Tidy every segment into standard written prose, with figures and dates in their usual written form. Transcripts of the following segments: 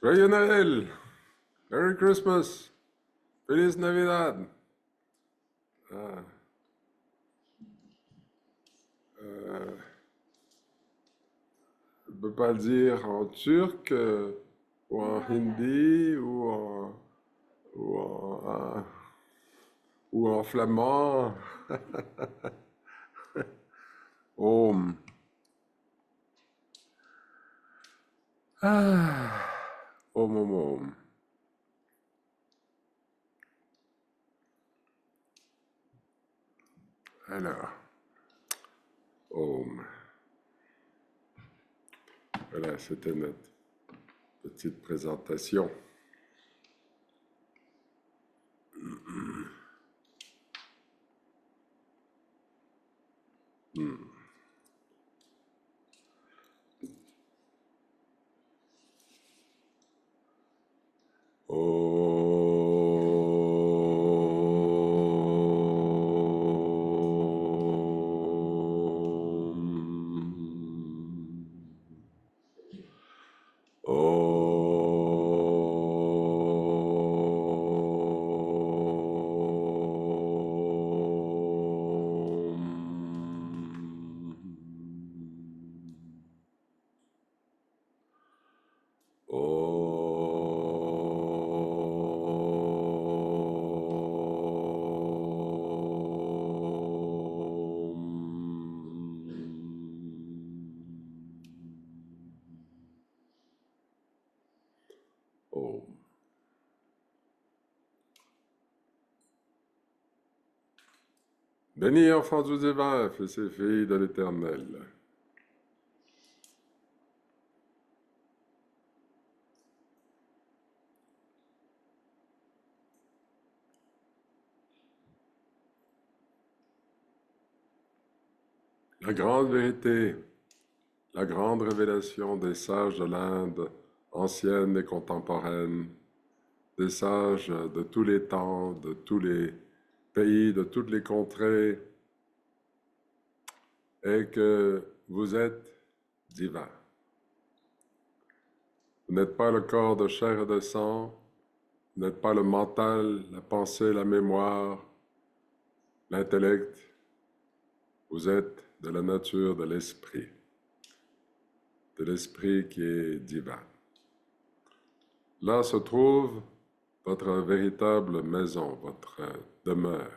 Joyeux Noël! Merry Christmas! Feliz Navidad! Ah, euh, je ne peux pas le dire en turc, ou en hindi, ou en, ou en flamand. Om. Ah, om, om, om. Alors, om. Voilà, c'était notre petite présentation. Om. Om. Bénis, enfants du divin, fils et filles de l'Éternel. La grande vérité, la grande révélation des sages de l'Inde, ancienne et contemporaine, des sages de tous les temps, de tous les pays, de toutes les contrées, est que vous êtes divin. Vous n'êtes pas le corps de chair et de sang, vous n'êtes pas le mental, la pensée, la mémoire, l'intellect, vous êtes de la nature de l'esprit qui est divin. Là se trouve votre véritable maison, votre demeure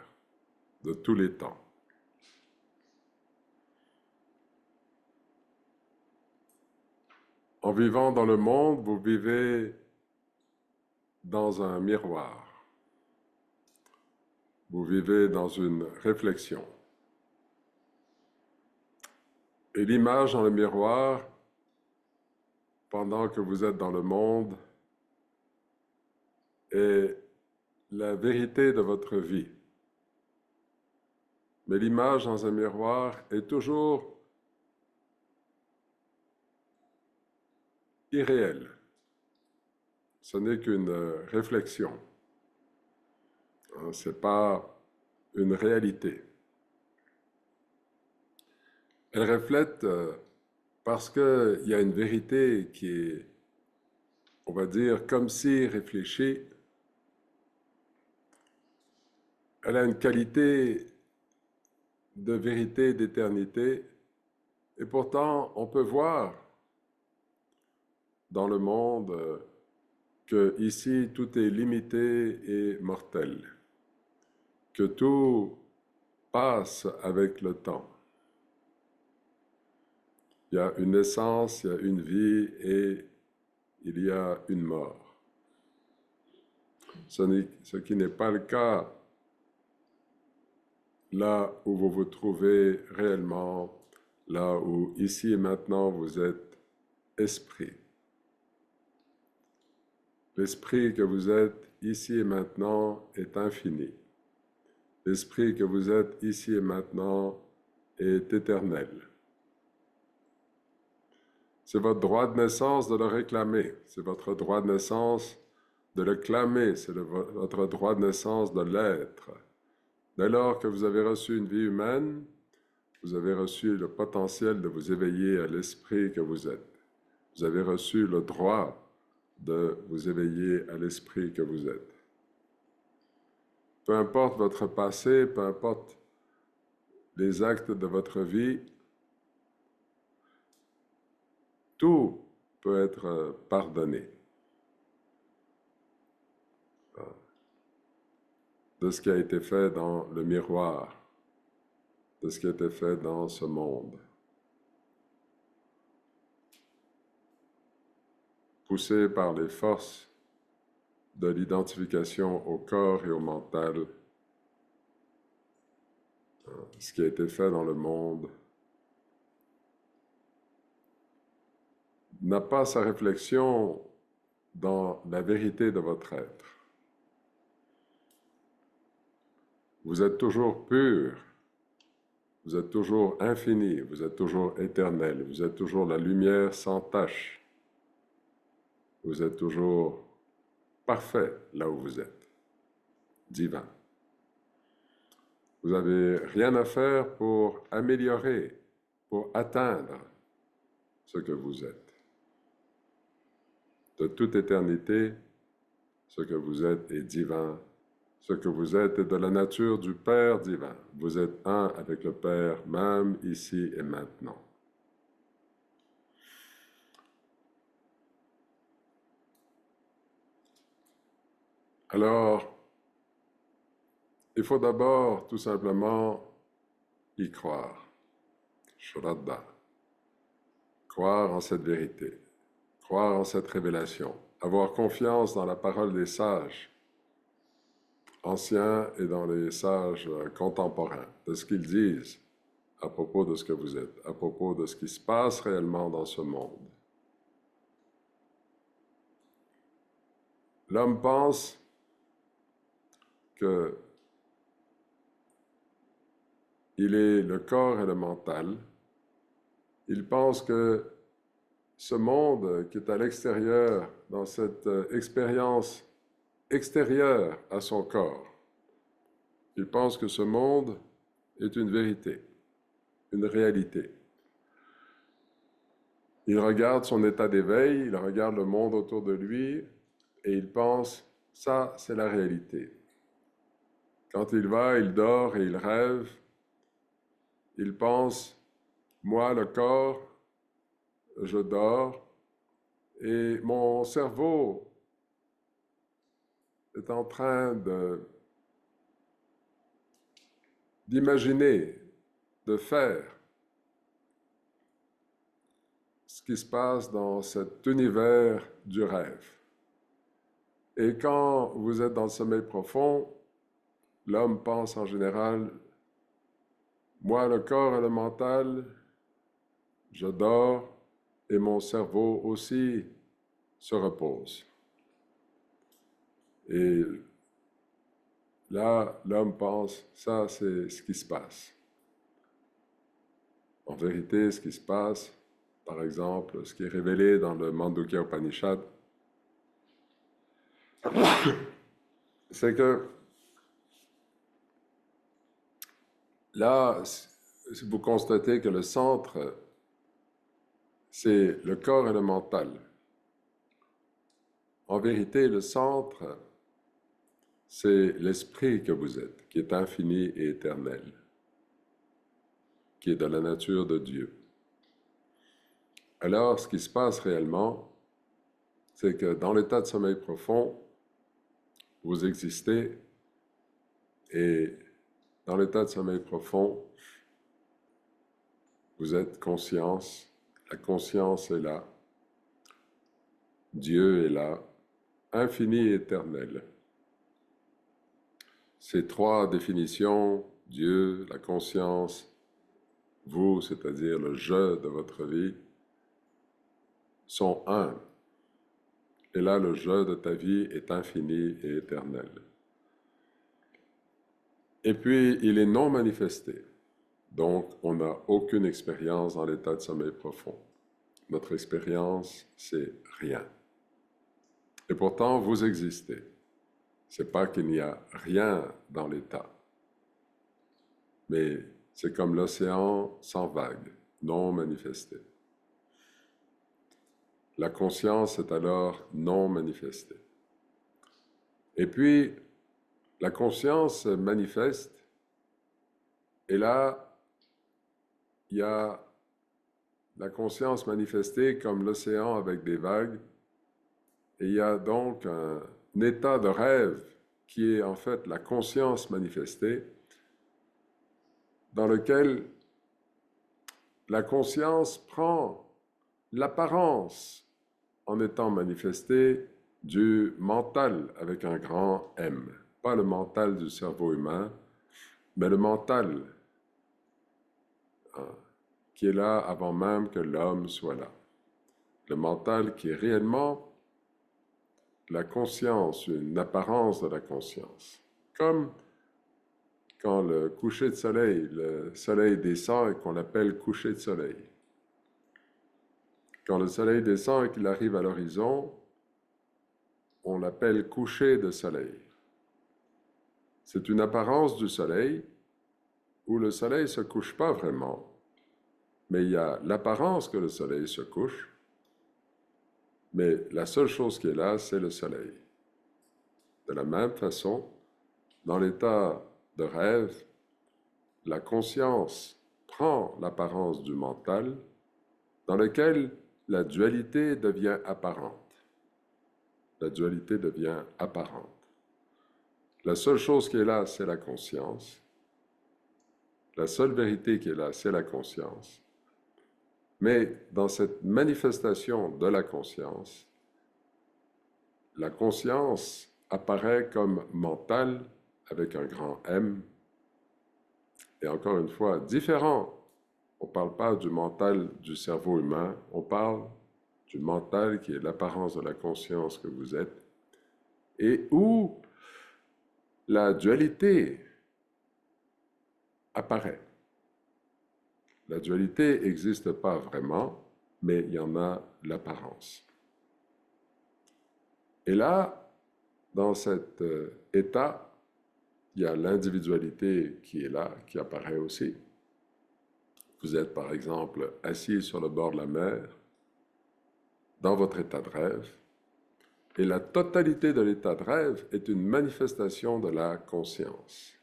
de tous les temps. En vivant dans le monde, vous vivez dans un miroir. Vous vivez dans une réflexion. Et l'image dans le miroir, pendant que vous êtes dans le monde, est la vérité de votre vie. Mais l'image dans un miroir est toujours irréelle. Ce n'est qu'une réflexion. Ce n'est pas une réalité. Elle reflète parce qu'il y a une vérité qui est, on va dire, comme si réfléchie. Elle a une qualité de vérité, d'éternité, et pourtant on peut voir dans le monde que ici tout est limité et mortel, que tout passe avec le temps. Il y a une naissance, il y a une vie et il y a une mort. Ce qui n'est pas le cas là où vous vous trouvez réellement, là où ici et maintenant vous êtes esprit. L'esprit que vous êtes ici et maintenant est infini. L'esprit que vous êtes ici et maintenant est éternel. C'est votre droit de naissance de le réclamer, c'est votre droit de naissance de le clamer, c'est votre droit de naissance de l'être. Dès lors que vous avez reçu une vie humaine, vous avez reçu le potentiel de vous éveiller à l'esprit que vous êtes. Vous avez reçu le droit de vous éveiller à l'esprit que vous êtes. Peu importe votre passé, peu importe les actes de votre vie, tout peut être pardonné de ce qui a été fait dans le miroir, de ce qui a été fait dans ce monde. Poussé par les forces de l'identification au corps et au mental, ce qui a été fait dans le monde n'a pas sa réflexion dans la vérité de votre être. Vous êtes toujours pur, vous êtes toujours infini, vous êtes toujours éternel, vous êtes toujours la lumière sans tache, vous êtes toujours parfait là où vous êtes, divin. Vous n'avez rien à faire pour améliorer, pour atteindre ce que vous êtes. De toute éternité, ce que vous êtes est divin. Ce que vous êtes est de la nature du Père divin. Vous êtes un avec le Père, même ici et maintenant. Alors, il faut d'abord tout simplement y croire. Shraddha. Croire en cette vérité. Croire en cette révélation. Avoir confiance dans la parole des sages anciens et dans les sages contemporains, de ce qu'ils disent à propos de ce que vous êtes, à propos de ce qui se passe réellement dans ce monde. L'homme pense qu'il est le corps et le mental. Il pense que ce monde qui est à l'extérieur, dans cette expérience extérieure à son corps, il pense que ce monde est une vérité, une réalité. Il regarde son état d'éveil, il regarde le monde autour de lui et il pense, ça c'est la réalité. Quand il va, il dort et il rêve, il pense, moi le corps, je dors et mon cerveau est en train d'imaginer, de faire ce qui se passe dans cet univers du rêve. Et quand vous êtes dans le sommeil profond, l'homme pense en général, moi le corps et le mental, je dors et mon cerveau aussi se repose. Et là, l'homme pense, ça c'est ce qui se passe. En vérité, ce qui se passe, par exemple, ce qui est révélé dans le Mandukya Upanishad, c'est que là, vous constatez que le centre, c'est le corps et le mental. En vérité, le centre, c'est l'esprit que vous êtes, qui est infini et éternel, qui est de la nature de Dieu. Alors, ce qui se passe réellement, c'est que dans l'état de sommeil profond, vous existez et dans l'état de sommeil profond, vous êtes conscience, la conscience est là, Dieu est là, infini et éternel. Ces trois définitions, Dieu, la conscience, vous, c'est-à-dire le je de votre vie, sont un. Et là, le je de ta vie est infini et éternel. Et puis, il est non manifesté. Donc, on n'a aucune expérience dans l'état de sommeil profond. Notre expérience, c'est rien. Et pourtant, vous existez. Ce n'est pas qu'il n'y a rien dans l'état, mais c'est comme l'océan sans vagues, non manifesté. la conscience est alors non manifestée. Et puis, la conscience manifeste, et là, il y a la conscience manifestée comme l'océan avec des vagues, et il y a donc un état de rêve qui est en fait la conscience manifestée, dans lequel la conscience prend l'apparence en étant manifestée du mental avec un grand M. Pas le mental du cerveau humain, mais le mental qui est là avant même que l'homme soit là. Le mental qui est réellement la conscience, une apparence de la conscience. Comme quand le soleil descend et qu'on l'appelle coucher de soleil. Quand le soleil descend et qu'il arrive à l'horizon, on l'appelle coucher de soleil. C'est une apparence du soleil où le soleil ne se couche pas vraiment, mais il y a l'apparence que le soleil se couche, mais la seule chose qui est là, c'est le soleil. De la même façon, dans l'état de rêve, la conscience prend l'apparence du mental dans lequel la dualité devient apparente. La dualité devient apparente. La seule chose qui est là, c'est la conscience. La seule vérité qui est là, c'est la conscience. Mais dans cette manifestation de la conscience apparaît comme mentale avec un grand M. Et encore une fois, différent. On ne parle pas du mental du cerveau humain, on parle du mental qui est l'apparence de la conscience que vous êtes, et où la dualité apparaît. La dualité n'existe pas vraiment, mais il y en a l'apparence. Et là, dans cet état, il y a l'individualité qui est là, qui apparaît aussi. Vous êtes par exemple assis sur le bord de la mer, dans votre état de rêve, et la totalité de l'état de rêve est une manifestation de la conscience,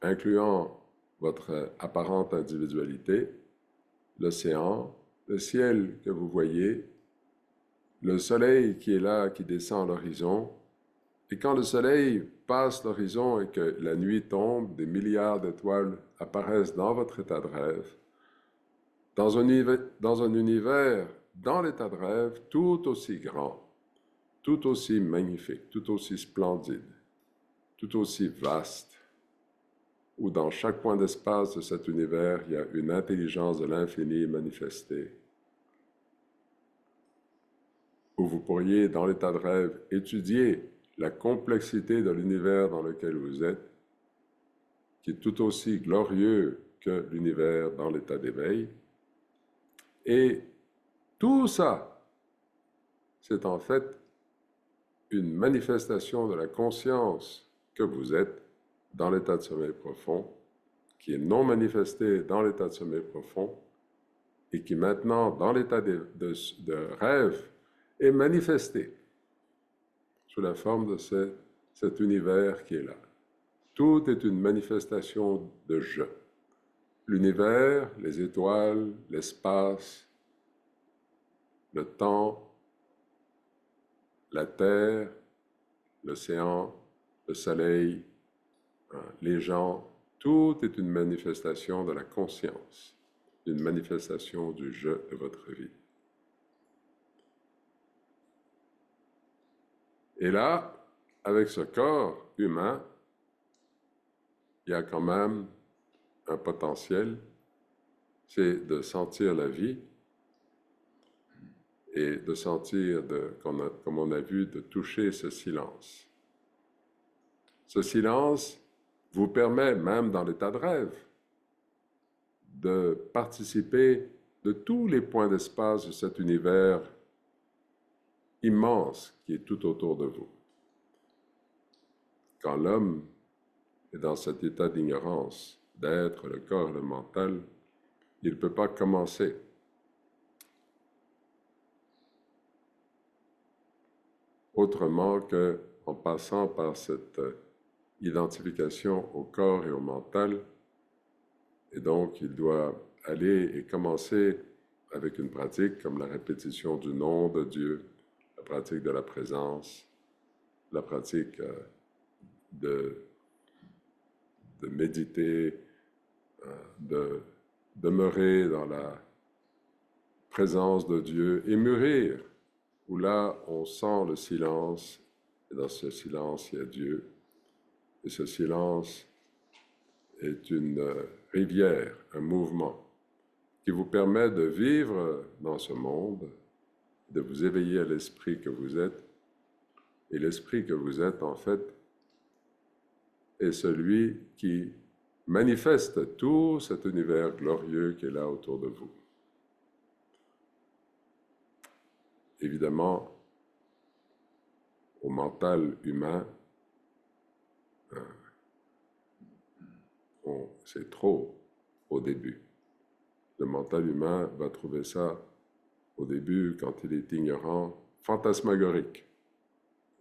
incluant votre apparente individualité, l'océan, le ciel que vous voyez, le soleil qui est là, qui descend à l'horizon. Et quand le soleil passe l'horizon et que la nuit tombe, des milliards d'étoiles apparaissent dans votre état de rêve, dans un univers, dans l'état de rêve, tout aussi grand, tout aussi magnifique, tout aussi splendide, tout aussi vaste, où dans chaque point d'espace de cet univers, il y a une intelligence de l'infini manifestée, où vous pourriez, dans l'état de rêve, étudier la complexité de l'univers dans lequel vous êtes, qui est tout aussi glorieux que l'univers dans l'état d'éveil. Et tout ça, c'est en fait une manifestation de la conscience que vous êtes dans l'état de sommeil profond, qui est non manifestée dans l'état de sommeil profond, et qui maintenant, dans l'état de rêve, est manifestée sous la forme de cet univers qui est là. Tout est une manifestation de je. L'univers, les étoiles, l'espace, le temps, la terre, l'océan, le soleil, les gens, tout est une manifestation de la conscience, une manifestation du je de votre vie. Et là, avec ce corps humain, il y a quand même un potentiel, c'est de sentir la vie et de sentir, comme on a vu, de toucher ce silence. Ce silence vous permet, même dans l'état de rêve, de participer de tous les points d'espace de cet univers immense qui est tout autour de vous. Quand l'homme est dans cet état d'ignorance, d'être le corps, le mental, il ne peut pas commencer. autrement qu'en passant par cette identification au corps et au mental. Et donc, il doit aller et commencer avec une pratique comme la répétition du nom de Dieu, la pratique de la présence, la pratique de, de méditer, de demeurer dans la présence de Dieu et mûrir, où là on sent le silence, et dans ce silence il y a Dieu, et ce silence est une rivière, un mouvement qui vous permet de vivre dans ce monde, de vous éveiller à l'esprit que vous êtes, et l'esprit que vous êtes en fait est celui qui manifeste tout cet univers glorieux qui est là autour de vous. Évidemment, au mental humain, c'est trop au début. Le mental humain va trouver ça au début, quand il est ignorant, fantasmagorique,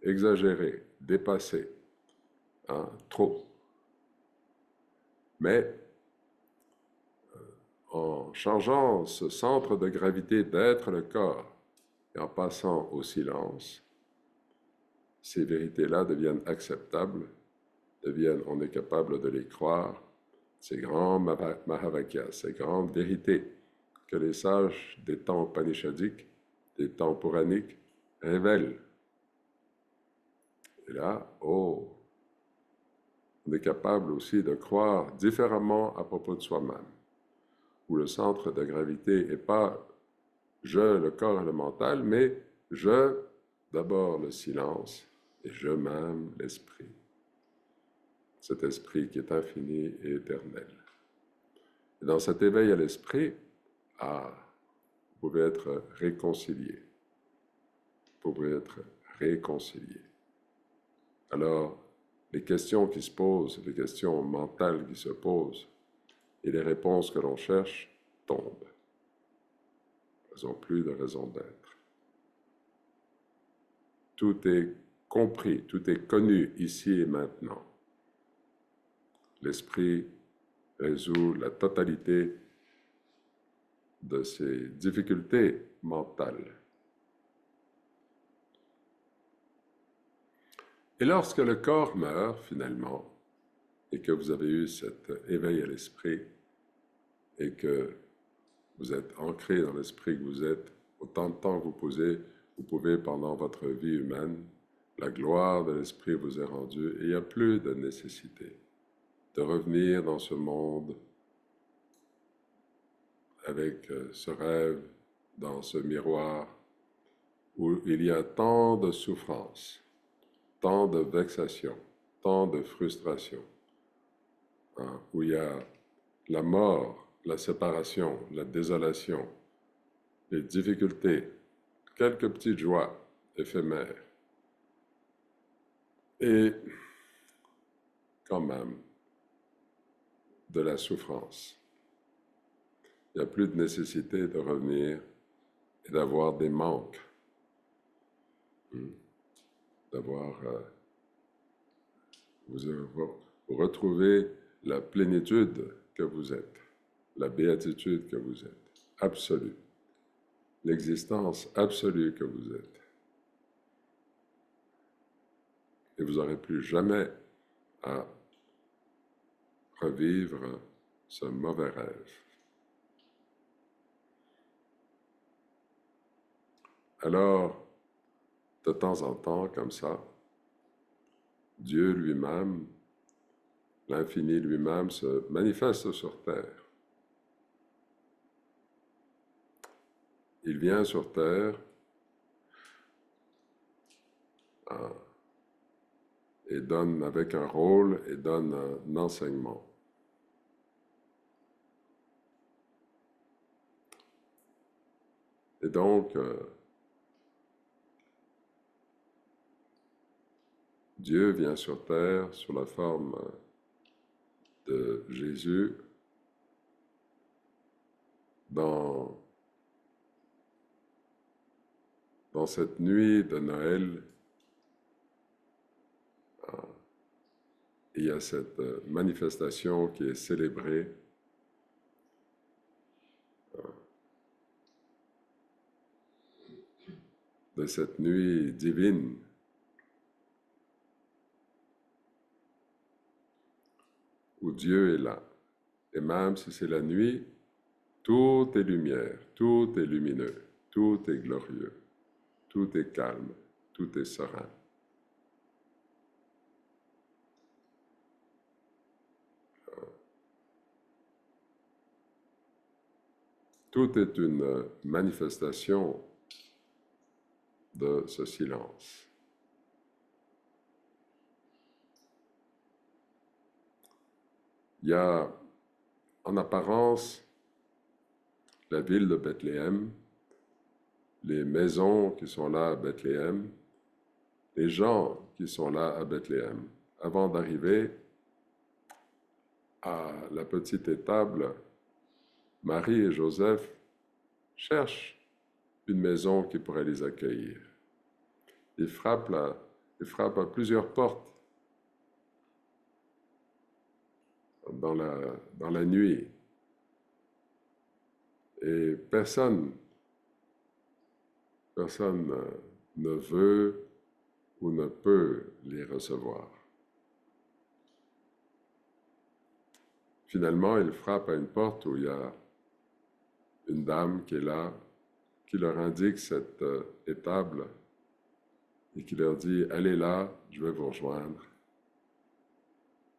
exagéré, dépassé, trop. Mais en changeant ce centre de gravité d'être le corps et en passant au silence, ces vérités-là deviennent acceptables, on est capable de les croire, ces grands Mahavakyas, ces grandes vérités que les sages des temps upanishadiques, des temps puraniques, révèlent. Et là, on est capable aussi de croire différemment à propos de soi-même, où le centre de gravité n'est pas je, le corps et le mental, mais je, d'abord le silence, et je même l'esprit. Cet esprit qui est infini et éternel. Et dans cet éveil à l'esprit, vous pouvez être réconcilié. Vous pouvez être réconcilié. Alors, les questions qui se posent, les questions mentales qui se posent, et les réponses que l'on cherche tombent. Elles n'ont plus de raison d'être. Tout est compris, tout est connu ici et maintenant. L'esprit résout la totalité de ces difficultés mentales. Et lorsque le corps meurt, finalement, et que vous avez eu cet éveil à l'esprit, et que vous êtes ancré dans l'esprit que vous êtes, autant de temps que vous pouvez pendant votre vie humaine, la gloire de l'esprit vous est rendue, et il n'y a plus de nécessité de revenir dans ce monde avec ce rêve, dans ce miroir, où il y a tant de souffrance, tant de vexation, tant de frustration, où il y a la mort, la séparation, la désolation, les difficultés, quelques petites joies éphémères. Et quand même, de la souffrance. Il n'y a plus de nécessité de revenir et d'avoir des manques, d'avoir, vous retrouver la plénitude que vous êtes, la béatitude que vous êtes, absolue, l'existence absolue que vous êtes. Et vous n'aurez plus jamais à revivre ce mauvais rêve. Alors, de temps en temps, comme ça, Dieu lui-même, l'infini lui-même, se manifeste sur terre. Il vient sur terre et donne avec un rôle et donne un enseignement. Et donc, Dieu vient sur terre sous la forme de Jésus dans cette nuit de Noël il y a cette manifestation qui est célébrée de cette nuit divine où Dieu est là. Et même si c'est la nuit, tout est lumière, tout est lumineux, tout est glorieux, tout est calme, tout est serein. Tout est une manifestation de ce silence. Il y a en apparence la ville de Bethléem, les maisons qui sont là à Bethléem, les gens qui sont là à Bethléem. Avant d'arriver à la petite étable, Marie et Joseph cherchent une maison qui pourrait les accueillir. Ils frappent à plusieurs portes dans la nuit. Et personne ne veut ou ne peut les recevoir. Finalement, ils frappent à une porte où il y a une dame qui est là, qui leur indique cette étable et qui leur dit « Allez là, je vais vous rejoindre ».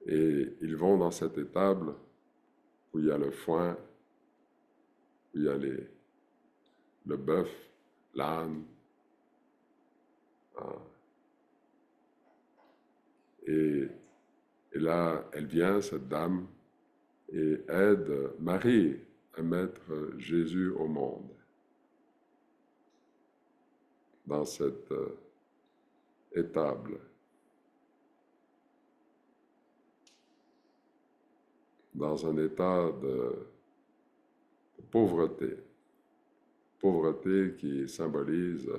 Et ils vont dans cette étable où il y a le foin, où il y a le bœuf, l'âne. Et là, elle vient, cette dame, et aide Marie à mettre Jésus au monde dans cette étable. Dans un état de pauvreté. Pauvreté qui symbolise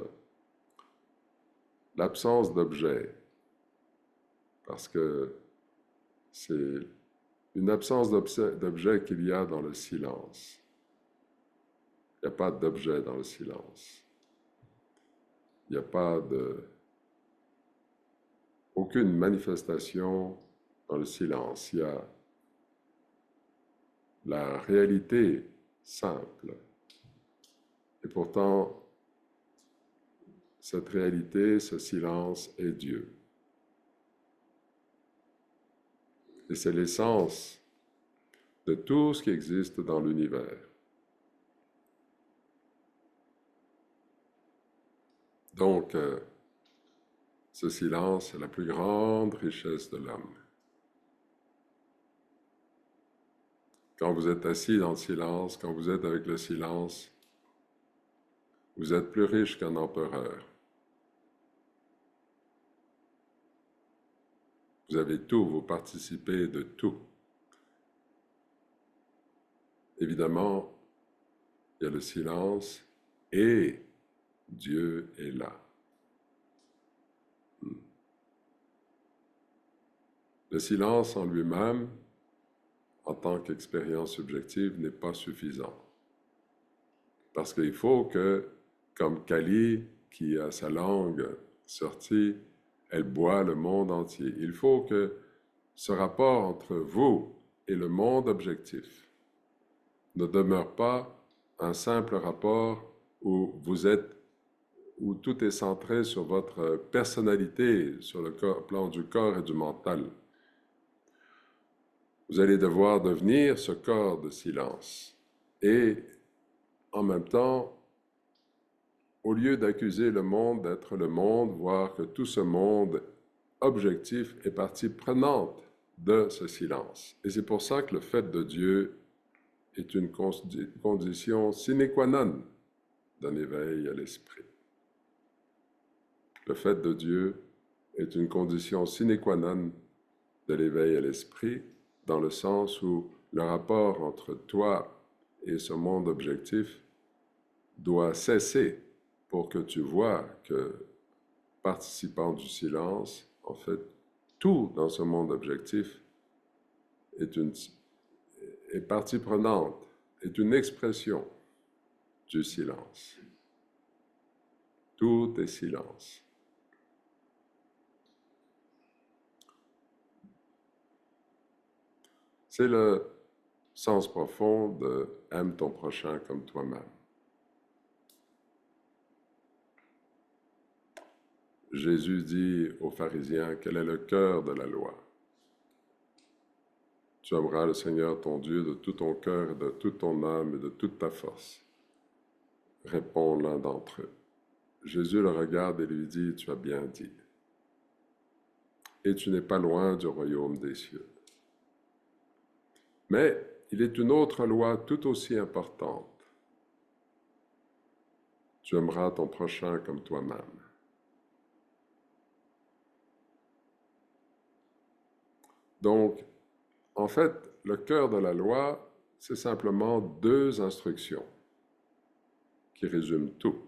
l'absence d'objet, parce que c'est une absence d'objet qu'il y a dans le silence. Il n'y a pas d'objet dans le silence. Il n'y a pas aucune manifestation dans le silence. Il y a la réalité simple. Et pourtant, cette réalité, ce silence est Dieu. Et c'est l'essence de tout ce qui existe dans l'univers. Donc, ce silence est la plus grande richesse de l'homme. Quand vous êtes assis dans le silence, quand vous êtes avec le silence, vous êtes plus riche qu'un empereur. Vous avez tout, vous participez de tout. Évidemment, il y a le silence et Dieu est là. Le silence en lui-même, en tant qu'expérience subjective, n'est pas suffisant. Parce qu'il faut que, comme Kali, qui a sa langue sortie, elle boit le monde entier. Il faut que ce rapport entre vous et le monde objectif ne demeure pas un simple rapport où où tout est centré sur votre personnalité, sur le plan du corps et du mental. Vous allez devoir devenir ce corps de silence. Et en même temps, au lieu d'accuser le monde d'être le monde, voir que tout ce monde objectif est partie prenante de ce silence. Et c'est pour ça que le fait de Dieu est une condition sine qua non d'un éveil à l'esprit. Le fait de Dieu est une condition sine qua non de l'éveil à l'esprit, dans le sens où le rapport entre toi et ce monde objectif doit cesser pour que tu vois que, participant du silence, en fait, tout dans ce monde objectif est partie prenante, est une expression du silence. Tout est silence. C'est le sens profond de « aime ton prochain comme toi-même ». Jésus dit aux pharisiens quel est le cœur de la loi. Tu aimeras le Seigneur ton Dieu de tout ton cœur, de toute ton âme et de toute ta force. Répond l'un d'entre eux. Jésus le regarde et lui dit, tu as bien dit. Et tu n'es pas loin du royaume des cieux. Mais il est une autre loi tout aussi importante. Tu aimeras ton prochain comme toi-même. Donc, en fait, le cœur de la loi, c'est simplement 2 instructions qui résument tout.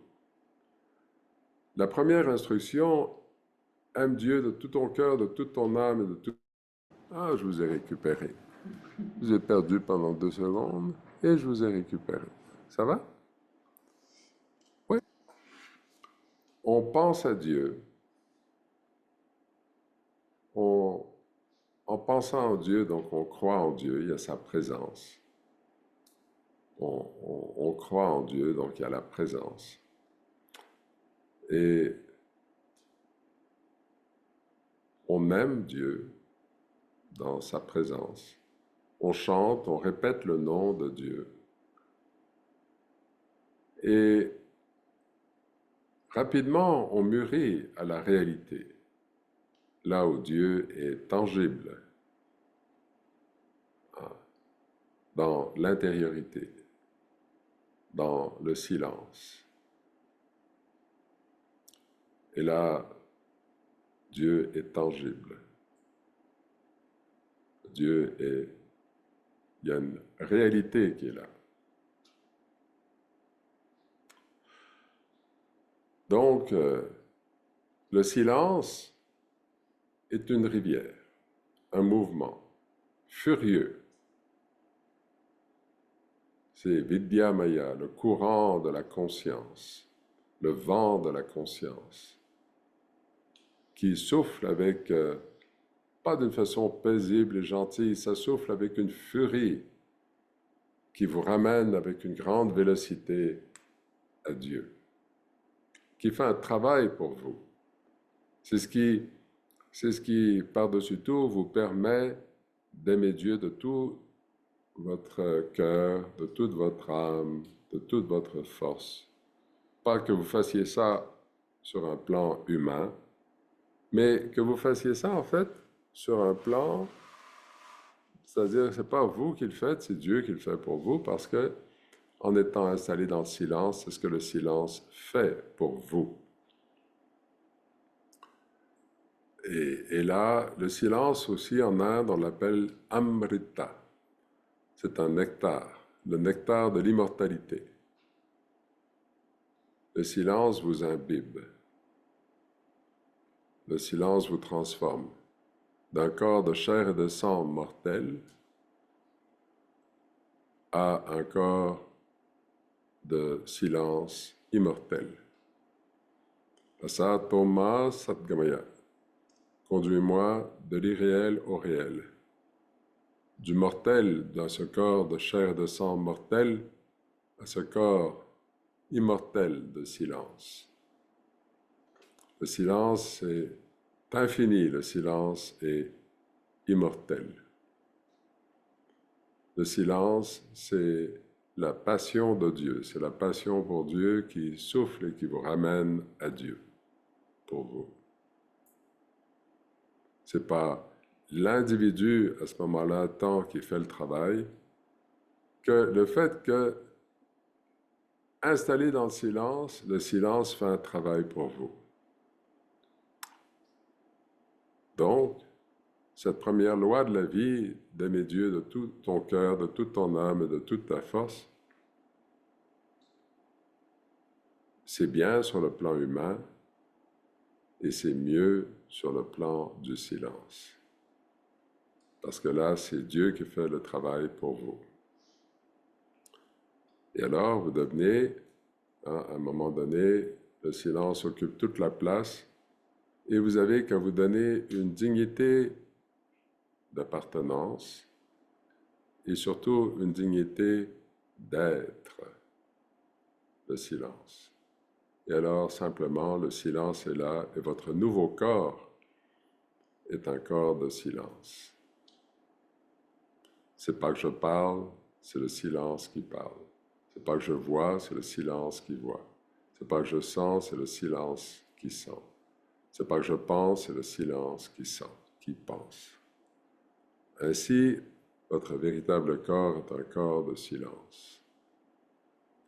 La première instruction, aime Dieu de tout ton cœur, de toute ton âme et de tout... Ah, je vous ai récupéré. Je vous ai perdu pendant 2 secondes et je vous ai récupéré. Ça va? Oui. On pense à Dieu. En pensant en Dieu, donc on croit en Dieu, il y a sa présence. On croit en Dieu, donc il y a la présence. Et on aime Dieu dans sa présence. On chante, on répète le nom de Dieu. Et rapidement, on mûrit à la réalité, là où Dieu est tangible, dans l'intériorité, dans le silence. Et là, Dieu est tangible. Il y a une réalité qui est là. Donc, le silence est une rivière, un mouvement furieux. C'est Vidya Maya, le courant de la conscience, le vent de la conscience, qui souffle avec, pas d'une façon paisible et gentille, ça souffle avec une furie qui vous ramène avec une grande vélocité à Dieu, qui fait un travail pour vous. C'est ce qui, par-dessus tout, vous permet d'aimer Dieu de tout votre cœur, de toute votre âme, de toute votre force. Pas que vous fassiez ça sur un plan humain, mais que vous fassiez ça, en fait, sur un plan, c'est-à-dire que ce n'est pas vous qui le faites, c'est Dieu qui le fait pour vous, parce que en étant installé dans le silence, c'est ce que le silence fait pour vous. Et là, le silence aussi, en Inde, on l'appelle Amrita. C'est un nectar, le nectar de l'immortalité. Le silence vous imbibe. Le silence vous transforme d'un corps de chair et de sang mortel à un corps de silence immortel. Asat Toma Satgamaya. Conduis-moi de l'irréel au réel. Du mortel dans ce corps de chair et de sang mortel à ce corps immortel de silence. Le silence est infini, le silence est immortel. Le silence, c'est la passion de Dieu, c'est la passion pour Dieu qui souffle et qui vous ramène à Dieu, pour vous. Ce n'est pas l'individu à ce moment-là tant qui fait le travail, que le fait que, installé dans le silence fait un travail pour vous. Donc, cette première loi de la vie, d'aimer Dieu de tout ton cœur, de toute ton âme et de toute ta force, c'est bien sur le plan humain, Et c'est mieux sur le plan du silence. Parce que là, c'est Dieu qui fait le travail pour vous. Et alors, vous devenez, à un moment donné, le silence occupe toute la place et vous avez qu'à vous donner une dignité d'appartenance et surtout une dignité d'être, le silence. Et alors, simplement, le silence est là et votre nouveau corps est un corps de silence. C'est pas que je parle, c'est le silence qui parle. C'est pas que je vois, c'est le silence qui voit. C'est pas que je sens, c'est le silence qui sent. C'est pas que je pense, c'est le silence qui sent, qui pense. Ainsi, votre véritable corps est un corps de silence.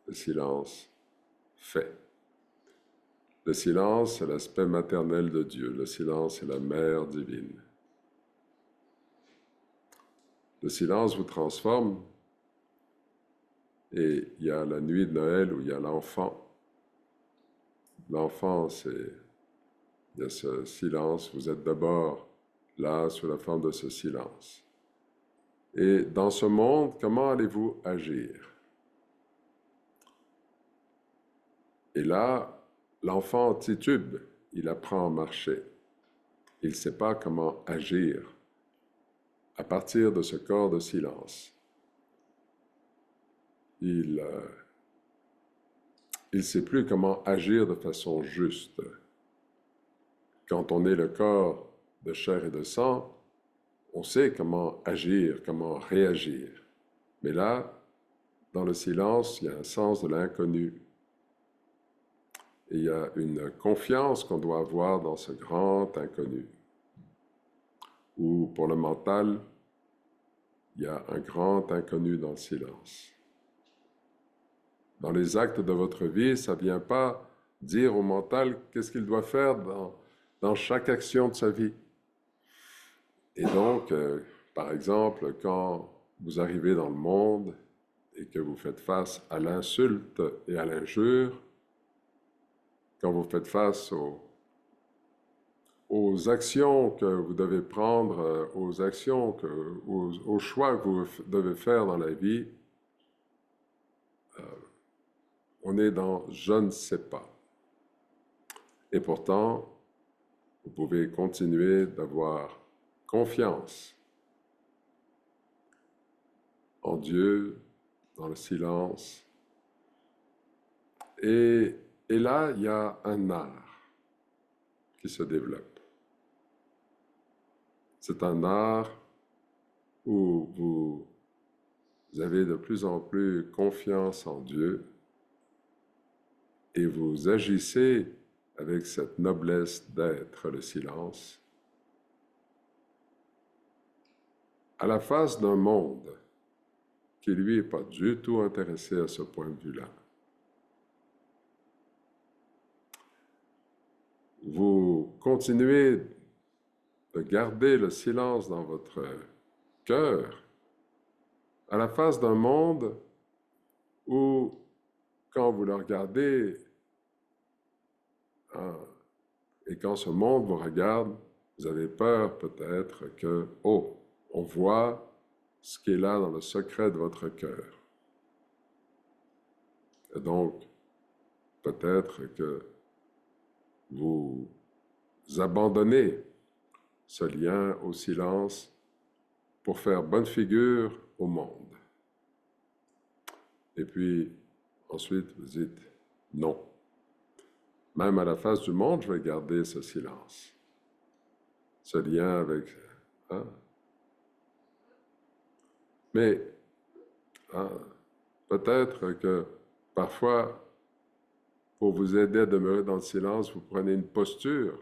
Le silence fait. Le silence, c'est l'aspect maternel de Dieu. Le silence, c'est la mère divine. Le silence vous transforme et il y a la nuit de Noël où il y a l'enfant. L'enfant, il y a ce silence, vous êtes d'abord là sous la forme de ce silence. Et dans ce monde, comment allez-vous agir? Et là, l'enfant titube, il apprend à marcher. Il ne sait pas comment agir à partir de ce corps de silence. Il ne sait plus comment agir de façon juste. Quand on est le corps de chair et de sang, on sait comment agir, comment réagir. Mais là, dans le silence, il y a un sens de l'inconnu. Et il y a une confiance qu'on doit avoir dans ce grand inconnu. Ou pour le mental, il y a un grand inconnu dans le silence. Dans les actes de votre vie, ça ne vient pas dire au mental qu'est-ce qu'il doit faire dans chaque action de sa vie. Et donc, par exemple, quand vous arrivez dans le monde et que vous faites face à l'insulte et à l'injure, quand vous faites face aux actions que vous devez prendre, aux choix que vous devez faire dans la vie, on est dans « je ne sais pas ». Et pourtant, vous pouvez continuer d'avoir confiance en Dieu, dans le silence. Et là, il y a un art qui se développe. C'est un art où vous avez de plus en plus confiance en Dieu et vous agissez avec cette noblesse d'être le silence à la face d'un monde qui, lui, n'est pas du tout intéressé à ce point de vue-là. Vous continuez de garder le silence dans votre cœur à la face d'un monde où, quand vous le regardez, et quand ce monde vous regarde, vous avez peur peut-être que, oh, on voit ce qui est là dans le secret de votre cœur. Et donc, peut-être que vous abandonnez ce lien au silence pour faire bonne figure au monde. Et puis, ensuite, vous dites non. Même à la face du monde, je vais garder ce silence, ce lien avec... Hein? Mais peut-être que parfois, pour vous aider à demeurer dans le silence, vous prenez une posture.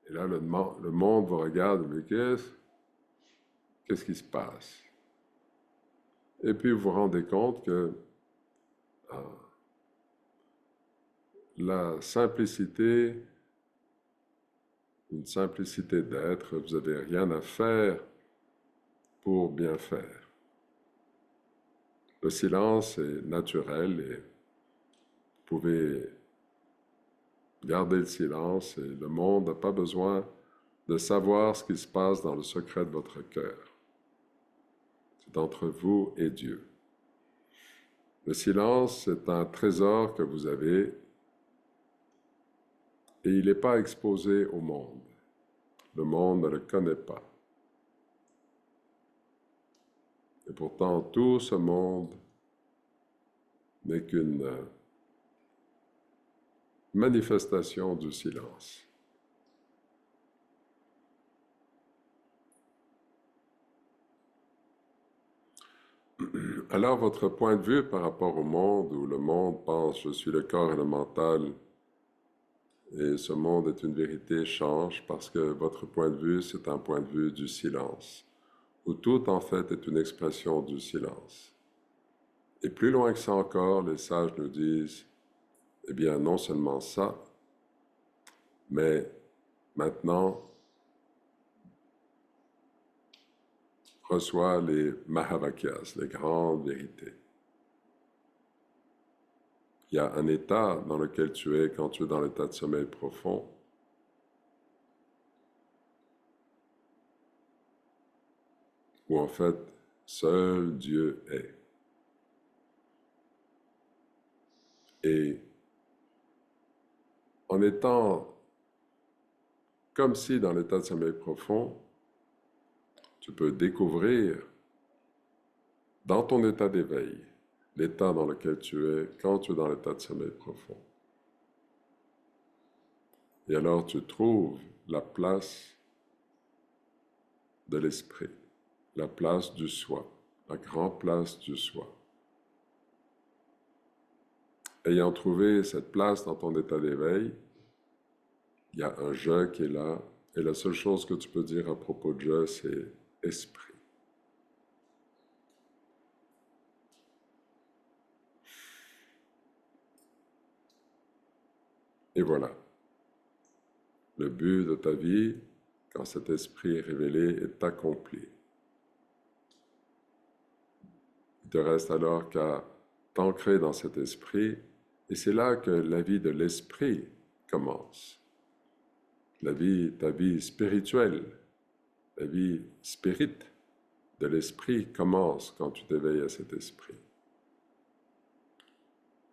Et là, le monde vous regarde, mais qu'est-ce qui se passe? Et puis vous vous rendez compte que la simplicité, une simplicité d'être, vous n'avez rien à faire pour bien faire. Le silence est naturel et vous pouvez Gardez le silence et le monde n'a pas besoin de savoir ce qui se passe dans le secret de votre cœur. C'est entre vous et Dieu. Le silence, c'est un trésor que vous avez et il n'est pas exposé au monde. Le monde ne le connaît pas. Et pourtant, tout ce monde n'est qu'une manifestation du silence. Alors, votre point de vue par rapport au monde, où le monde pense « je suis le corps et le mental », et ce monde est une vérité, change parce que votre point de vue, c'est un point de vue du silence, où tout en fait est une expression du silence. Et plus loin que ça encore, les sages nous disent, eh bien, non seulement ça, mais maintenant, reçois les Mahavakyas, les grandes vérités. Il y a un état dans lequel tu es quand tu es dans l'état de sommeil profond, où en fait, seul Dieu est. Et en étant comme si dans l'état de sommeil profond, tu peux découvrir dans ton état d'éveil, l'état dans lequel tu es quand tu es dans l'état de sommeil profond. Et alors tu trouves la place de l'esprit, la place du soi, la grande place du soi. Ayant trouvé cette place dans ton état d'éveil, il y a un « je » qui est là, et la seule chose que tu peux dire à propos de « je », c'est « esprit ». Et voilà, le but de ta vie, quand cet esprit est révélé, est accompli. Il te reste alors qu'à t'ancrer dans cet esprit, et c'est là que la vie de l'esprit commence. Ta vie spirituelle, la vie spirite de l'esprit commence quand tu t'éveilles à cet esprit.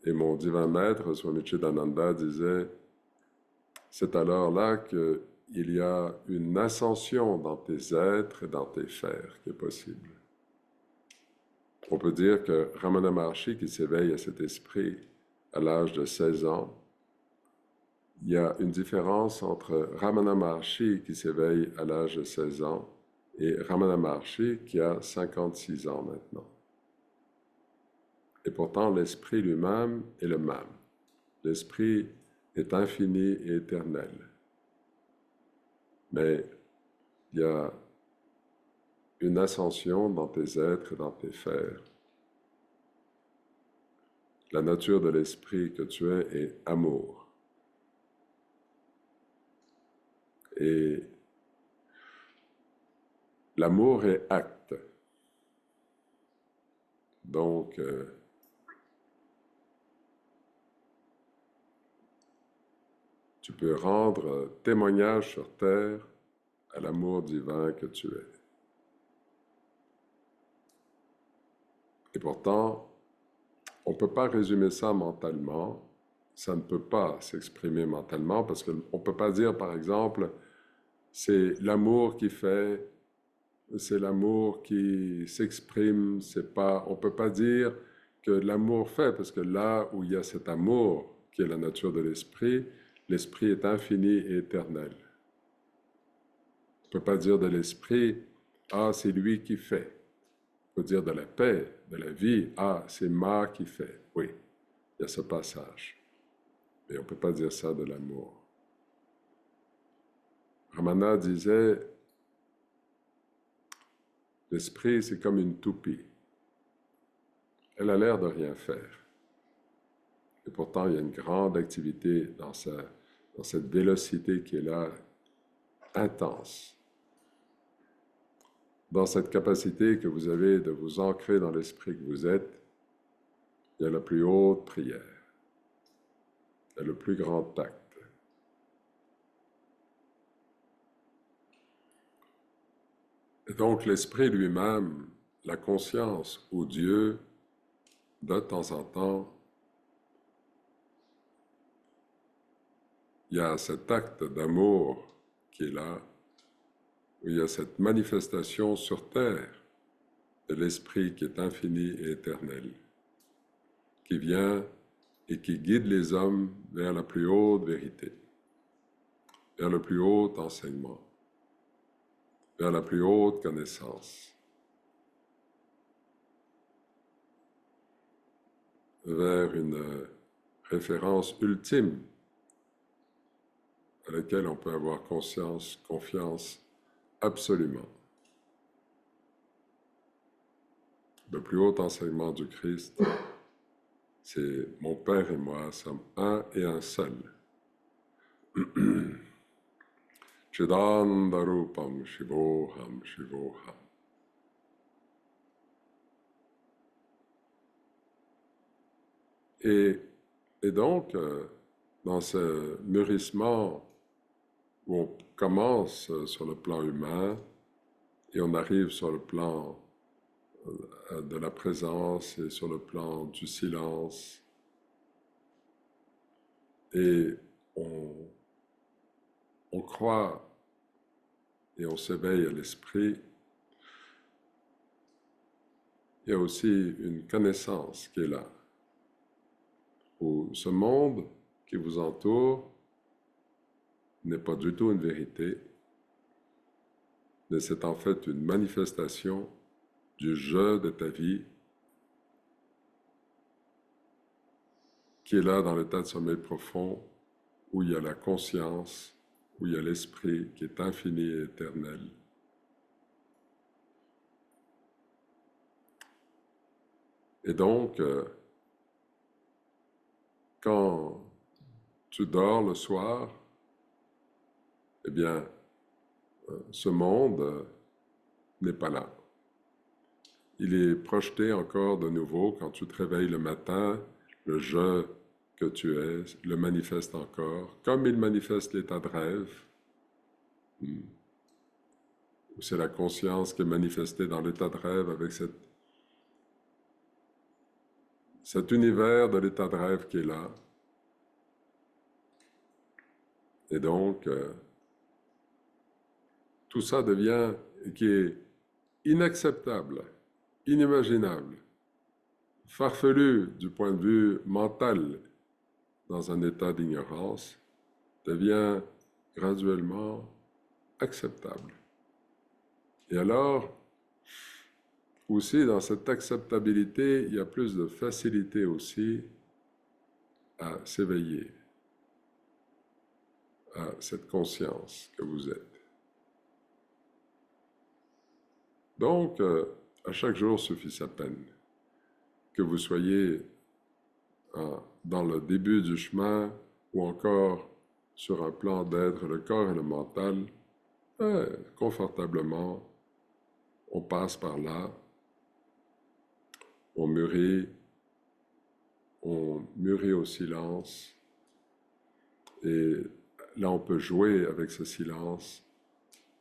Et mon divin maître, Swami Chidananda, disait, c'est alors là qu'il y a une ascension dans tes êtres et dans tes fers qui est possible. On peut dire que Ramana Maharshi, qui s'éveille à cet esprit à l'âge de 16 ans, il y a une différence entre Ramana Maharshi qui s'éveille à l'âge de 16 ans et Ramana Maharshi qui a 56 ans maintenant. Et pourtant, l'esprit lui-même est le même. L'esprit est infini et éternel. Mais il y a une ascension dans tes êtres et dans tes fers. La nature de l'esprit que tu es est amour. Et l'amour est acte. Donc, tu peux rendre témoignage sur terre à l'amour divin que tu es. Et pourtant, on ne peut pas résumer ça mentalement, ça ne peut pas s'exprimer mentalement parce qu'on ne peut pas dire, par exemple, c'est l'amour qui fait, c'est l'amour qui s'exprime, c'est pas, on ne peut pas dire que l'amour fait, parce que là où il y a cet amour qui est la nature de l'esprit, l'esprit est infini et éternel. On ne peut pas dire de l'esprit, ah, c'est lui qui fait. On peut dire de la paix, de la vie, ah, c'est Ma qui fait. Oui, il y a ce passage. Mais on ne peut pas dire ça de l'amour. Ramana disait, l'esprit, c'est comme une toupie. Elle a l'air de rien faire. Et pourtant, il y a une grande activité dans cette vélocité qui est là, intense. Dans cette capacité que vous avez de vous ancrer dans l'esprit que vous êtes, il y a la plus haute prière, il y a le plus grand acte. donc l'esprit lui-même, la conscience ou Dieu, de temps en temps, il y a cet acte d'amour qui est là, où il y a cette manifestation sur terre de l'esprit qui est infini et éternel, qui vient et qui guide les hommes vers la plus haute vérité, vers le plus haut enseignement, vers la plus haute connaissance, vers une référence ultime à laquelle on peut avoir confiance absolument. Le plus haut enseignement du Christ, c'est « Mon Père et moi sommes un et un seul ». Chidandarupam Shivoham Shivoham. Et donc, dans ce mûrissement où on commence sur le plan humain et on arrive sur le plan de la présence et sur le plan du silence, et on croit et on s'éveille à l'esprit, il y a aussi une connaissance qui est là, où ce monde qui vous entoure n'est pas du tout une vérité, mais c'est en fait une manifestation du jeu de ta vie qui est là dans l'état de sommeil profond, où il y a la conscience, où il y a l'esprit qui est infini et éternel. Et donc, quand tu dors le soir, eh bien, ce monde n'est pas là. Il est projeté encore de nouveau quand tu te réveilles le matin, le je que tu es le manifeste encore, comme il manifeste l'état de rêve. C'est la conscience qui est manifestée dans l'état de rêve avec cet univers de l'état de rêve qui est là. Et donc, tout ça devient, qui est inacceptable, inimaginable, farfelu du point de vue mental dans un état d'ignorance, devient graduellement acceptable. Et alors, aussi dans cette acceptabilité, il y a plus de facilité aussi à s'éveiller à cette conscience que vous êtes. Donc, à chaque jour suffit sa peine. Que vous soyez dans le début du chemin ou encore sur un plan d'être le corps et le mental, confortablement, on passe par là, on mûrit au silence, et là on peut jouer avec ce silence,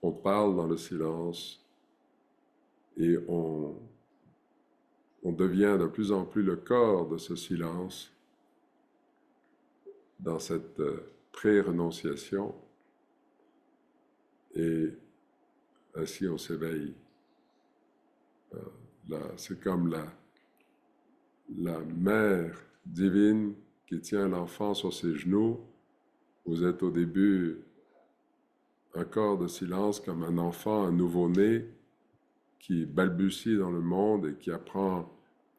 on parle dans le silence, et on devient de plus en plus le corps de ce silence dans cette pré-renonciation, et ainsi on s'éveille. C'est comme la mère divine qui tient l'enfant sur ses genoux. Vous êtes au début un corps de silence comme un enfant, un nouveau-né qui balbutie dans le monde et qui apprend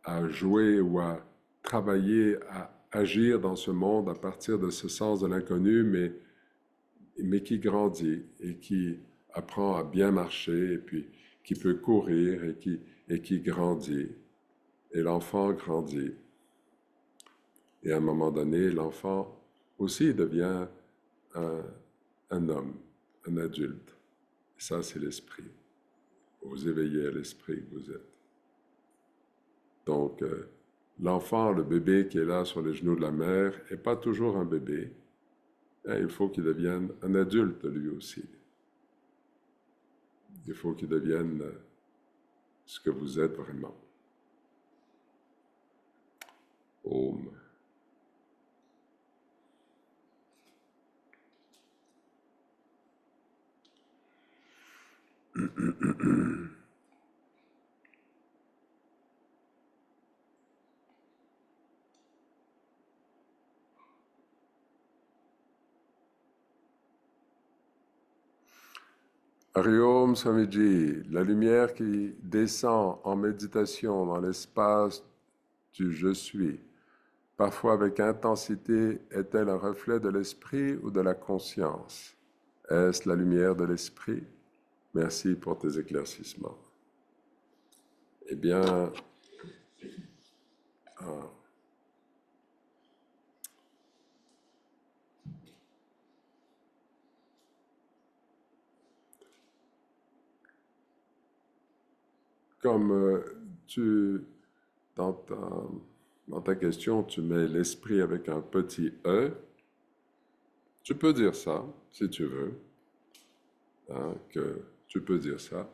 à jouer ou à travailler, à agir dans ce monde à partir de ce sens de l'inconnu, mais qui grandit et qui apprend à bien marcher et puis qui peut courir et qui grandit. Et l'enfant grandit. Et à un moment donné, l'enfant aussi devient un homme, un adulte. Et ça, c'est l'esprit. Vous éveillez à l'esprit que vous êtes. Donc, l'enfant, le bébé qui est là sur les genoux de la mère, n'est pas toujours un bébé. Il faut qu'il devienne un adulte lui aussi. Il faut qu'il devienne ce que vous êtes vraiment. Om. Hariom Swamiji, la lumière qui descend en méditation dans l'espace du je suis, parfois avec intensité, est-elle un reflet de l'esprit ou de la conscience? Est-ce la lumière de l'esprit? Merci pour tes éclaircissements. Eh bien, comme dans ta question, tu mets l'esprit avec un petit E, tu peux dire ça, si tu veux, hein, que tu peux dire ça,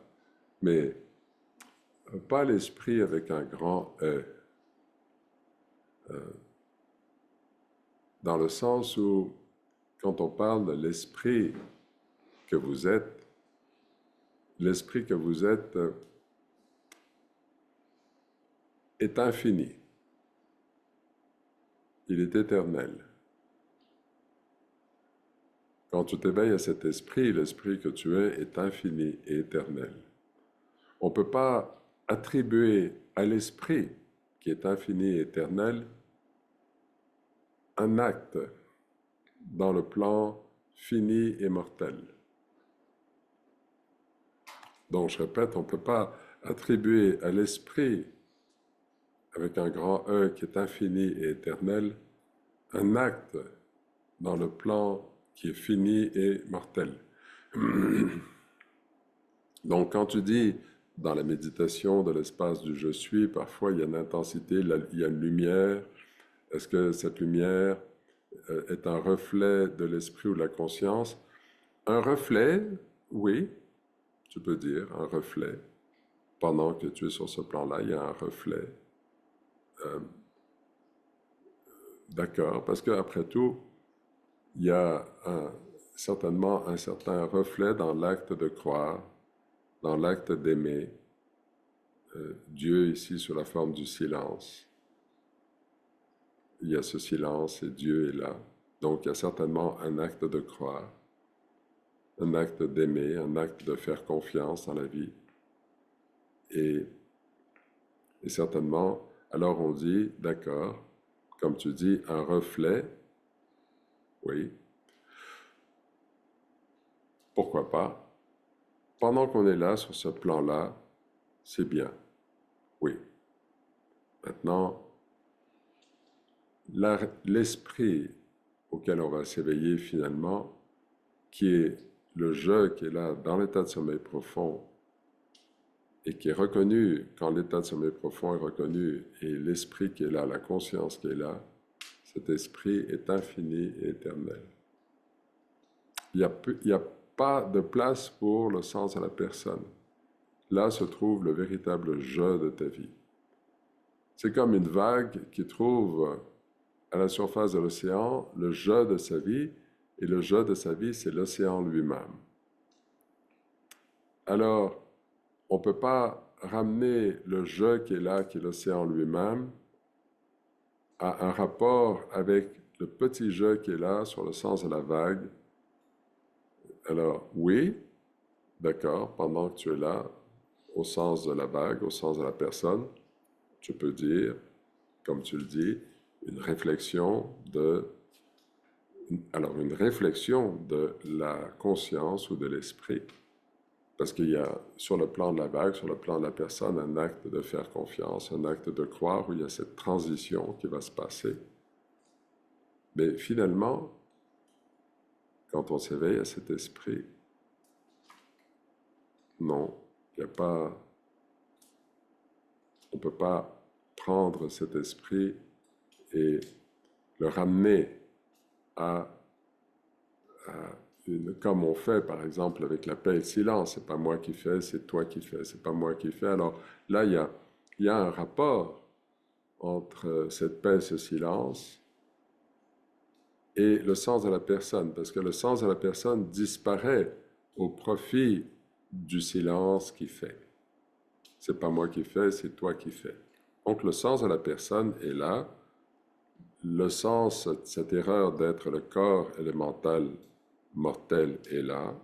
mais pas l'esprit avec un grand E, dans le sens où, quand on parle de l'esprit que vous êtes, l'esprit que vous êtes est infini, il est éternel. Quand tu t'éveilles à cet esprit, l'esprit que tu es est infini et éternel. On ne peut pas attribuer à l'esprit qui est infini et éternel un acte dans le plan fini et mortel. Donc, je répète, on ne peut pas attribuer à l'esprit, avec un grand E qui est infini et éternel, un acte dans le plan qui est fini et mortel. Donc, quand tu dis dans la méditation de l'espace du je suis, parfois il y a une intensité, il y a une lumière. Est-ce que cette lumière est un reflet de l'esprit ou de la conscience? Un reflet, oui, tu peux dire, un reflet. Pendant que tu es sur ce plan-là, il y a un reflet. D'accord, parce qu'après tout, il y a certainement un certain reflet dans l'acte de croire, dans l'acte d'aimer, Dieu ici sous la forme du silence. Il y a ce silence et Dieu est là. Donc il y a certainement un acte de croire, un acte d'aimer, un acte de faire confiance dans la vie. Et certainement, alors on dit, d'accord, comme tu dis, un reflet, oui, pourquoi pas? Pendant qu'on est là, sur ce plan-là, c'est bien, oui. Maintenant, l'esprit auquel on va s'éveiller finalement, qui est le je qui est là dans l'état de sommeil profond et qui est reconnu, quand l'état de sommeil profond est reconnu, et l'esprit qui est là, la conscience qui est là, cet esprit est infini et éternel. Il n'y a pas de place pour le sens à la personne. Là se trouve le véritable je de ta vie. C'est comme une vague qui trouve à la surface de l'océan le je de sa vie, et le je de sa vie, c'est l'océan lui-même. Alors, on ne peut pas ramener le je qui est là, qui est l'océan lui-même, à un rapport avec le petit je qui est là sur le sens de la vague. Alors, oui, d'accord, pendant que tu es là, au sens de la vague, au sens de la personne, tu peux dire, comme tu le dis, une réflexion de la conscience ou de l'esprit. Parce qu'il y a, sur le plan de la vague, sur le plan de la personne, un acte de faire confiance, un acte de croire, où il y a cette transition qui va se passer. Mais finalement, quand on s'éveille à cet esprit, non, il n'y a pas... On ne peut pas prendre cet esprit et le ramener à comme on fait par exemple avec la paix et le silence. C'est pas moi qui fais, c'est toi qui fais. C'est pas moi qui fais. Alors là, il y a un rapport entre cette paix et ce silence et le sens de la personne, parce que le sens de la personne disparaît au profit du silence qui fait. C'est pas moi qui fais, c'est toi qui fais. Donc le sens de la personne est là. Le sens, cette erreur d'être le corps et le mental mortel est là.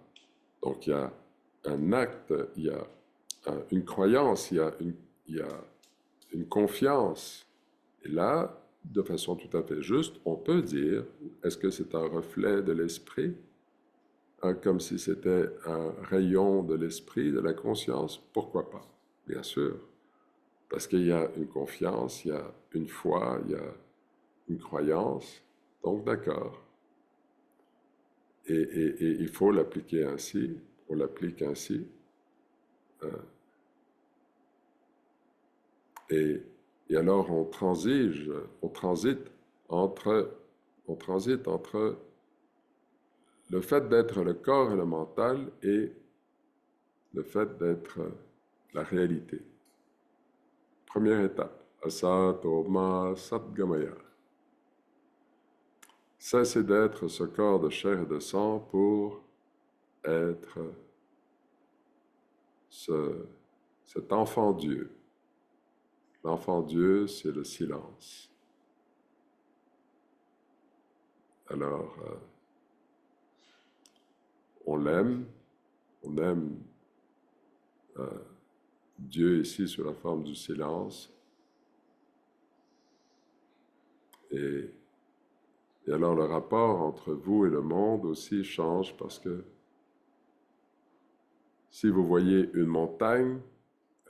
Donc il y a un acte, il y a une croyance, il y a une confiance. Et là, de façon tout à fait juste, on peut dire, est-ce que c'est un reflet de l'esprit, comme si c'était un rayon de l'esprit, de la conscience? Pourquoi pas? Bien sûr. Parce qu'il y a une confiance, il y a une foi, il y a une croyance. Donc d'accord. Et il faut l'appliquer ainsi, on l'applique ainsi. Et, et alors on transite entre, on transite entre le fait d'être le corps et le mental et le fait d'être la réalité. Première étape, asato ma satgamaya. Cesser d'être ce corps de chair et de sang pour être cet enfant Dieu. L'enfant Dieu, c'est le silence. Alors, on aime Dieu ici sous la forme du silence. Et, et alors le rapport entre vous et le monde aussi change parce que si vous voyez une montagne,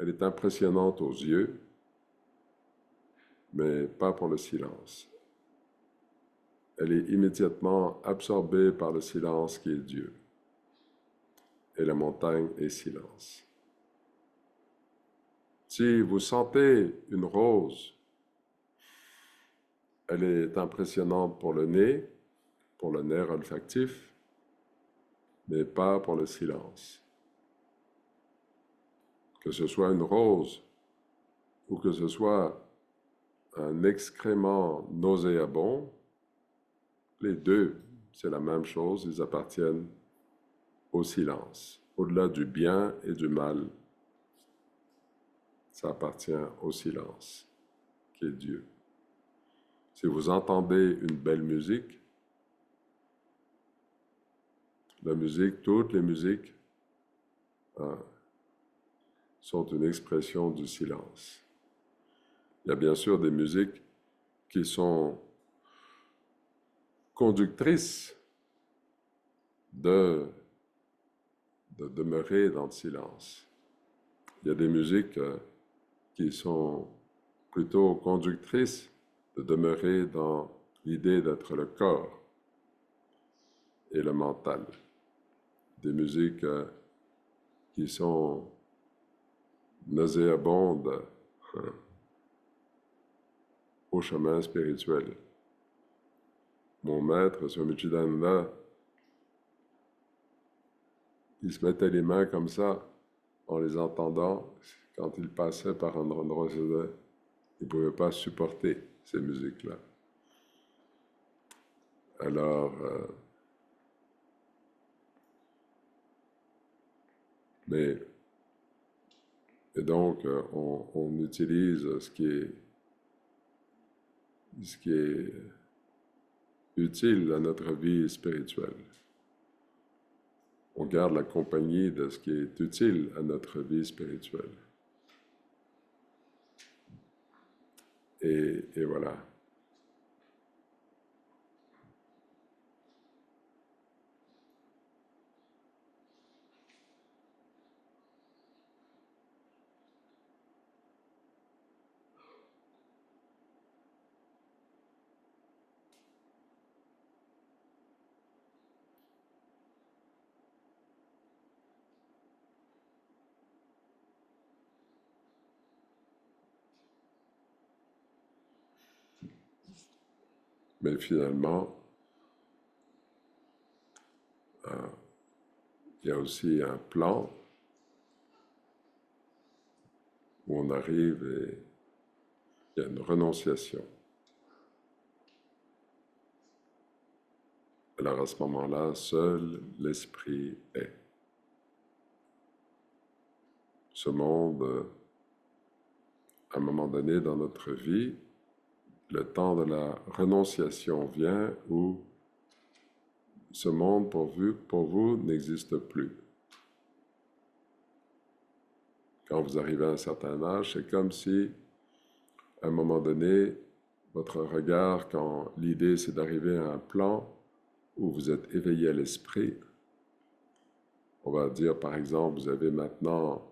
elle est impressionnante aux yeux, mais pas pour le silence. Elle est immédiatement absorbée par le silence qui est Dieu. Et la montagne est silence. Si vous sentez une rose, elle est impressionnante pour le nez, pour le nerf olfactif, mais pas pour le silence. Que ce soit une rose ou que ce soit un excrément nauséabond, les deux, c'est la même chose, ils appartiennent au silence. Au-delà du bien et du mal, ça appartient au silence, qui est Dieu. Si vous entendez une belle musique, la musique, toutes les musiques sont une expression du silence. Il y a bien sûr des musiques qui sont conductrices de demeurer dans le silence. Il y a des musiques qui sont plutôt conductrices de demeurer dans l'idée d'être le corps et le mental. Des musiques qui sont nauséabondes au chemin spirituel. Mon maître, Swami Chidananda, il se mettait les mains comme ça en les entendant. Quand il passait par un endroit, il ne pouvait pas supporter ces musiques-là. Alors, et donc, on utilise ce qui est utile à notre vie spirituelle. On garde la compagnie de ce qui est utile à notre vie spirituelle. Et voilà. Mais finalement, il y a aussi un plan où on arrive et il y a une renonciation. Alors à ce moment-là, seul l'esprit est. Ce monde, à un moment donné dans notre vie, le temps de la renonciation vient où ce monde pour vous n'existe plus. Quand vous arrivez à un certain âge, c'est comme si, à un moment donné, votre regard, quand l'idée c'est d'arriver à un plan où vous êtes éveillé à l'esprit, on va dire par exemple, vous avez maintenant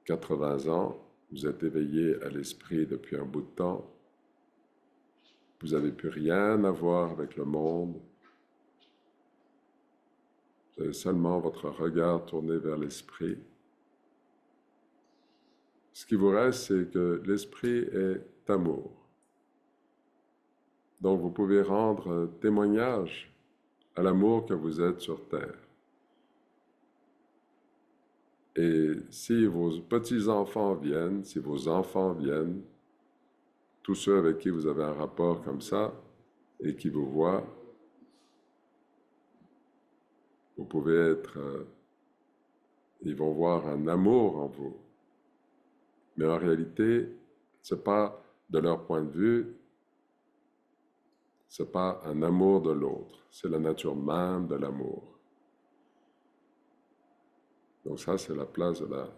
80 ans, vous êtes éveillé à l'esprit depuis un bout de temps, vous n'avez plus rien à voir avec le monde, vous avez seulement votre regard tourné vers l'esprit. Ce qui vous reste, c'est que l'esprit est amour. Donc vous pouvez rendre témoignage à l'amour que vous êtes sur terre. Et si vos petits-enfants viennent, si vos enfants viennent, tous ceux avec qui vous avez un rapport comme ça et qui vous voient, vous pouvez être... ils vont voir un amour en vous. Mais en réalité, ce n'est pas, de leur point de vue, ce n'est pas un amour de l'autre, c'est la nature même de l'amour. Donc ça, c'est la place de la